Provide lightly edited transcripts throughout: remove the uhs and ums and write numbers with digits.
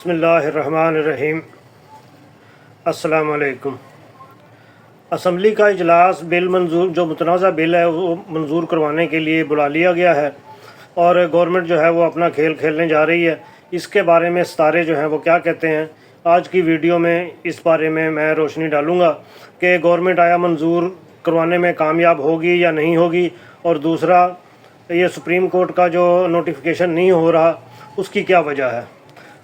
بسم اللہ الرحمن الرحیم۔ السلام علیکم۔ اسمبلی کا اجلاس جو متنازع بل ہے وہ منظور کروانے کے لیے بلا لیا گیا ہے اور گورنمنٹ جو ہے وہ اپنا کھیل کھیلنے جا رہی ہے۔ اس کے بارے میں ستارے جو ہیں وہ کیا کہتے ہیں، آج کی ویڈیو میں اس بارے میں روشنی ڈالوں گا کہ گورنمنٹ آیا منظور کروانے میں کامیاب ہوگی یا نہیں ہوگی، اور دوسرا یہ سپریم کورٹ کا جو نوٹیفیکیشن نہیں ہو رہا اس کی کیا وجہ ہے۔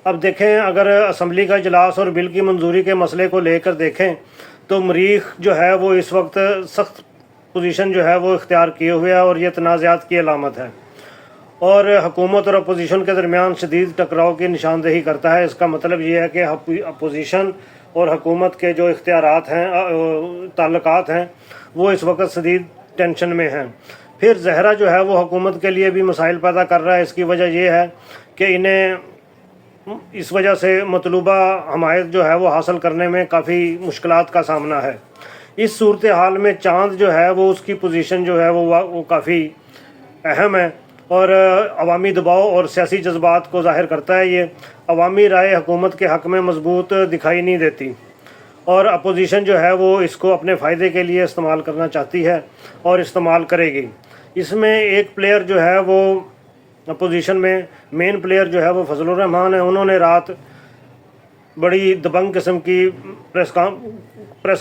اب دیکھیں، اگر اسمبلی کا اجلاس اور بل کی منظوری کے مسئلے کو لے کر دیکھیں تو مریخ جو ہے وہ اس وقت سخت پوزیشن جو ہے وہ اختیار کیے ہوئے ہے اور یہ تنازعات کی علامت ہے، اور حکومت اور اپوزیشن کے درمیان شدید ٹکراؤ کی نشاندہی کرتا ہے۔ اس کا مطلب یہ ہے کہ اپوزیشن اور حکومت کے جو اختیارات ہیں، تعلقات ہیں، وہ اس وقت شدید ٹینشن میں ہیں۔ پھر زہرا جو ہے وہ حکومت کے لیے بھی مسائل پیدا کر رہا ہے۔ اس کی وجہ یہ ہے کہ انہیں اس وجہ سے مطلوبہ حمایت جو ہے وہ حاصل کرنے میں کافی مشکلات کا سامنا ہے۔ اس صورتحال میں چاند جو ہے وہ اس کی پوزیشن جو ہے وہ کافی اہم ہے اور عوامی دباؤ اور سیاسی جذبات کو ظاہر کرتا ہے۔ یہ عوامی رائے حکومت کے حق میں مضبوط دکھائی نہیں دیتی اور اپوزیشن جو ہے وہ اس کو اپنے فائدے کے لیے استعمال کرنا چاہتی ہے اور استعمال کرے گی۔ اس میں ایک پلیئر جو ہے وہ اپوزیشن میں مین پلیئر جو ہے وہ فضل الرحمان ہے۔ انہوں نے رات بڑی دبنگ قسم کی پریس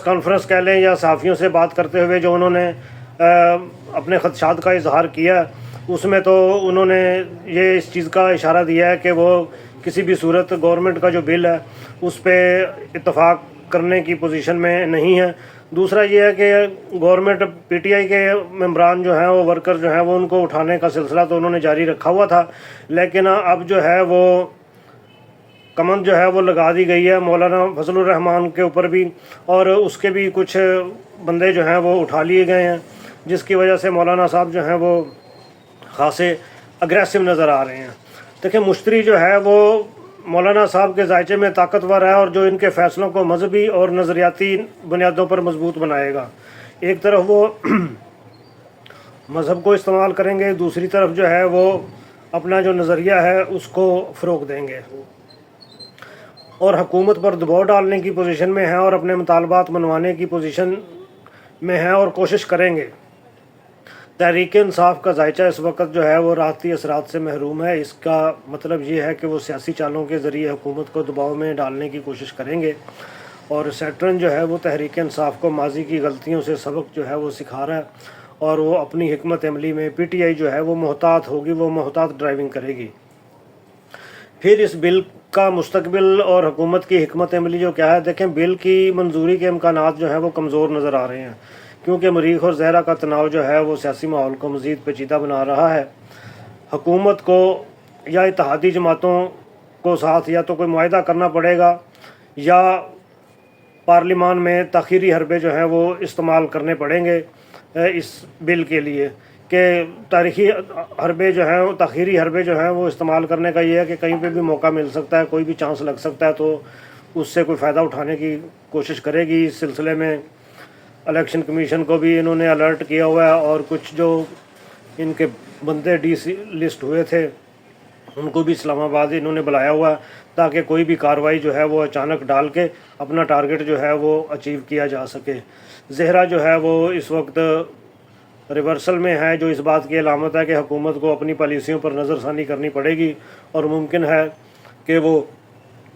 کانفرنس کہہ لیں یا صحافیوں سے بات کرتے ہوئے جو انہوں نے اپنے خدشات کا اظہار کیا، اس میں تو انہوں نے یہ اس چیز کا اشارہ دیا ہے کہ وہ کسی بھی صورت گورنمنٹ کا جو بل ہے اس پہ اتفاق کرنے کی پوزیشن میں نہیں ہے۔ دوسرا یہ ہے کہ گورنمنٹ پی ٹی آئی کے ممبران جو ہیں وہ ورکر جو ہیں وہ ان کو اٹھانے کا سلسلہ تو انہوں نے جاری رکھا ہوا تھا، لیکن اب جو ہے وہ کمند جو ہے وہ لگا دی گئی ہے مولانا فضل الرحمان کے اوپر بھی، اور اس کے بھی کچھ بندے جو ہیں وہ اٹھا لیے گئے ہیں، جس کی وجہ سے مولانا صاحب جو ہیں وہ خاصے اگریسو نظر آ رہے ہیں۔ دیکھیں، مشتری جو ہے وہ مولانا صاحب کے ذائچے میں طاقتور ہے اور جو ان کے فیصلوں کو مذہبی اور نظریاتی بنیادوں پر مضبوط بنائے گا۔ ایک طرف وہ مذہب کو استعمال کریں گے، دوسری طرف جو ہے وہ اپنا جو نظریہ ہے اس کو فروغ دیں گے اور حکومت پر دباؤ ڈالنے کی پوزیشن میں ہیں اور اپنے مطالبات منوانے کی پوزیشن میں ہیں اور کوشش کریں گے۔ تحریک انصاف کا ذائچہ اس وقت جو ہے وہ راحتی اثرات سے محروم ہے۔ اس کا مطلب یہ ہے کہ وہ سیاسی چالوں کے ذریعے حکومت کو دباؤ میں ڈالنے کی کوشش کریں گے، اور سیٹرن جو ہے وہ تحریک انصاف کو ماضی کی غلطیوں سے سبق جو ہے وہ سکھا رہا ہے اور وہ اپنی حکمت عملی میں پی ٹی آئی جو ہے وہ محتاط ہوگی، وہ محتاط ڈرائیونگ کرے گی۔ پھر اس بل کا مستقبل اور حکومت کی حکمت عملی جو کیا ہے، دیکھیں، بل کی منظوری کے امکانات جو ہیں وہ کمزور نظر آ رہے ہیں، کیونکہ مریخ اور زہرا کا تناؤ جو ہے وہ سیاسی ماحول کو مزید پیچیدہ بنا رہا ہے۔ حکومت کو یا اتحادی جماعتوں کو ساتھ یا تو کوئی معاہدہ کرنا پڑے گا یا پارلیمان میں تاخیری حربے جو ہیں وہ استعمال کرنے پڑیں گے اس بل کے لیے، کہ تاریخی حربے جو ہیں، تاخیری حربے جو ہیں وہ استعمال کرنے کا یہ ہے کہ کہیں پہ بھی موقع مل سکتا ہے، کوئی بھی چانس لگ سکتا ہے تو اس سے کوئی فائدہ اٹھانے کی کوشش کرے گی۔ اس سلسلے میں الیکشن کمیشن کو بھی انہوں نے الرٹ کیا ہوا ہے اور کچھ جو ان کے بندے ڈی سی لسٹ ہوئے تھے ان کو بھی اسلام آباد انہوں نے بلایا ہوا ہے تاکہ کوئی بھی کارروائی جو ہے وہ اچانک ڈال کے اپنا ٹارگٹ جو ہے وہ اچیو کیا جا سکے۔ زہرا جو ہے وہ اس وقت ریورسل میں ہے، جو اس بات کی علامت ہے کہ حکومت کو اپنی پالیسیوں پر نظر ثانی کرنی پڑے گی اور ممکن ہے کہ وہ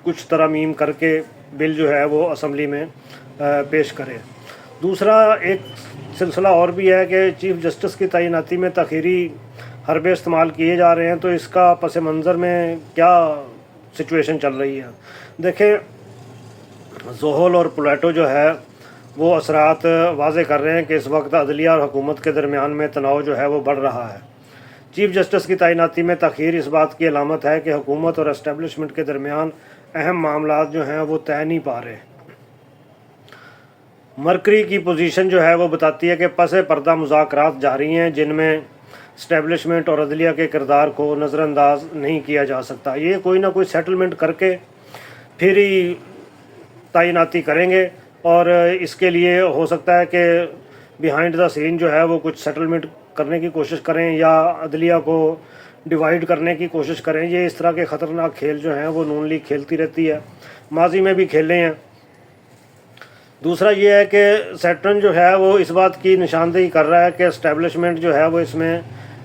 کچھ ترامیم کر کے بل جو ہے وہ اسمبلی میں پیش کرے۔ دوسرا ایک سلسلہ اور بھی ہے کہ چیف جسٹس کی تعیناتی میں تاخیری حربے استعمال کیے جا رہے ہیں، تو اس کا پس منظر میں کیا سچویشن چل رہی ہے۔ دیکھیں، زحل اور پلیٹو جو ہے وہ اثرات واضح کر رہے ہیں کہ اس وقت عدلیہ اور حکومت کے درمیان میں تناؤ جو ہے وہ بڑھ رہا ہے۔ چیف جسٹس کی تعیناتی میں تاخیر اس بات کی علامت ہے کہ حکومت اور اسٹیبلشمنٹ کے درمیان اہم معاملات جو ہیں وہ طے نہیں پا رہے۔ مرکری کی پوزیشن جو ہے وہ بتاتی ہے کہ پس پردہ مذاکرات جاری ہیں جن میں اسٹیبلشمنٹ اور عدلیہ کے کردار کو نظر انداز نہیں کیا جا سکتا۔ یہ کوئی نہ کوئی سیٹلمنٹ کر کے پھر ہی تعیناتی کریں گے، اور اس کے لیے ہو سکتا ہے کہ بیہائنڈ دا سین جو ہے وہ کچھ سیٹلمنٹ کرنے کی کوشش کریں یا عدلیہ کو ڈیوائیڈ کرنے کی کوشش کریں۔ یہ اس طرح کے خطرناک کھیل جو ہیں وہ نون لیگ کھیلتی رہتی ہے، ماضی میں بھی کھیلے ہیں۔ دوسرا یہ ہے کہ سیٹرن جو ہے وہ اس بات کی نشاندہی کر رہا ہے کہ اسٹیبلشمنٹ جو ہے وہ اس میں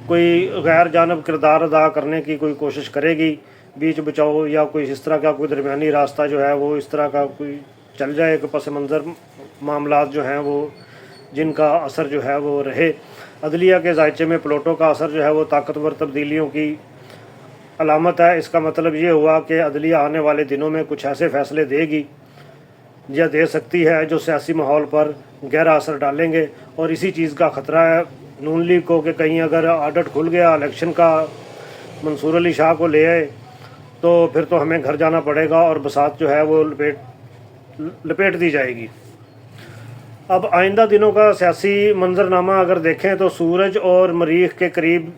کوئی غیر جانب کردار ادا کرنے کی کوئی کوشش کرے گی، بیچ بچاؤ یا کوئی اس طرح کا کوئی درمیانی راستہ جو ہے وہ اس طرح کا کوئی چل جائے کہ پس منظر معاملات جو ہیں وہ جن کا اثر جو ہے وہ رہے۔ عدلیہ کے ذائچے میں پلوٹو کا اثر جو ہے وہ طاقتور تبدیلیوں کی علامت ہے۔ اس کا مطلب یہ ہوا کہ عدلیہ آنے والے دنوں میں کچھ ایسے فیصلے دے گی یا دے سکتی ہے جو سیاسی ماحول پر گہرا اثر ڈالیں گے، اور اسی چیز کا خطرہ ہے نون لیگ کو کہ کہیں اگر آڈٹ کھل گیا الیکشن کا، منصور علی شاہ کو لے آئے تو پھر تو ہمیں گھر جانا پڑے گا اور بساط جو ہے وہ لپیٹ دی جائے گی۔ اب آئندہ دنوں کا سیاسی منظرنامہ اگر دیکھیں تو سورج اور مریخ کے قریب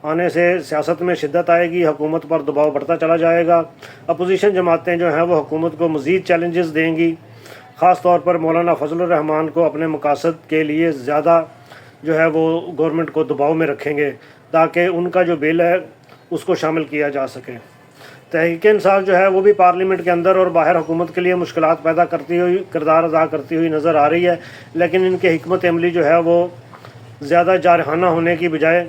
آنے سے سیاست میں شدت آئے گی، حکومت پر دباؤ بڑھتا چلا جائے گا۔ اپوزیشن جماعتیں جو ہیں وہ حکومت کو مزید چیلنجز دیں گی، خاص طور پر مولانا فضل الرحمان کو اپنے مقاصد کے لیے زیادہ جو ہے وہ گورنمنٹ کو دباؤ میں رکھیں گے تاکہ ان کا جو بل ہے اس کو شامل کیا جا سکے۔ تحریک انصاف جو ہے وہ بھی پارلیمنٹ کے اندر اور باہر حکومت کے لیے مشکلات پیدا کرتی ہوئی کردار ادا کرتی ہوئی نظر آ رہی ہے، لیکن ان کی حکمت عملی جو ہے وہ زیادہ جارحانہ ہونے کی بجائے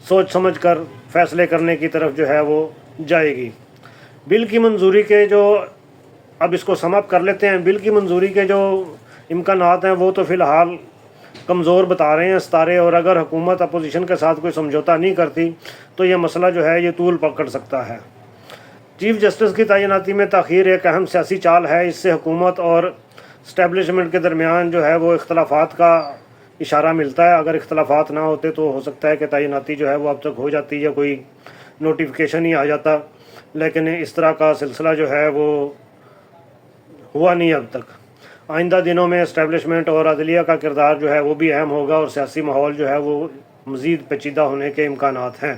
سوچ سمجھ کر فیصلے کرنے کی طرف جو ہے وہ جائے گی۔ بل کی منظوری کے جو اب اس کو سم اپ کر لیتے ہیں، بل کی منظوری کے جو امکانات ہیں وہ تو فی الحال کمزور بتا رہے ہیں ستارے، اور اگر حکومت اپوزیشن کے ساتھ کوئی سمجھوتا نہیں کرتی تو یہ مسئلہ جو ہے یہ طول پکڑ سکتا ہے۔ چیف جسٹس کی تعیناتی میں تاخیر ایک اہم سیاسی چال ہے، اس سے حکومت اور اسٹیبلشمنٹ کے درمیان جو ہے وہ اختلافات کا اشارہ ملتا ہے۔ اگر اختلافات نہ ہوتے تو ہو سکتا ہے کہ تعیناتی جو ہے وہ اب تک ہو جاتی یا کوئی نوٹیفیکیشن ہی آ جاتا، لیکن اس طرح کا سلسلہ جو ہے وہ ہوا نہیں اب تک۔ آئندہ دنوں میں اسٹیبلشمنٹ اور عدلیہ کا کردار جو ہے وہ بھی اہم ہوگا اور سیاسی ماحول جو ہے وہ مزید پیچیدہ ہونے کے امکانات ہیں۔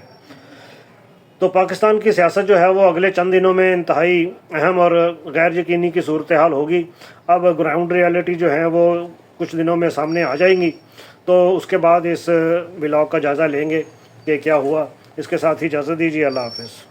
تو پاکستان کی سیاست جو ہے وہ اگلے چند دنوں میں انتہائی اہم اور غیر یقینی کی صورتحال ہوگی۔ اب گراؤنڈ ریالٹی جو ہیں وہ کچھ دنوں میں سامنے آ جائیں گی، تو اس کے بعد اس ولاگ کا جائزہ لیں گے کہ کیا ہوا۔ اس کے ساتھ ہی اجازت دیجیے، اللہ حافظ۔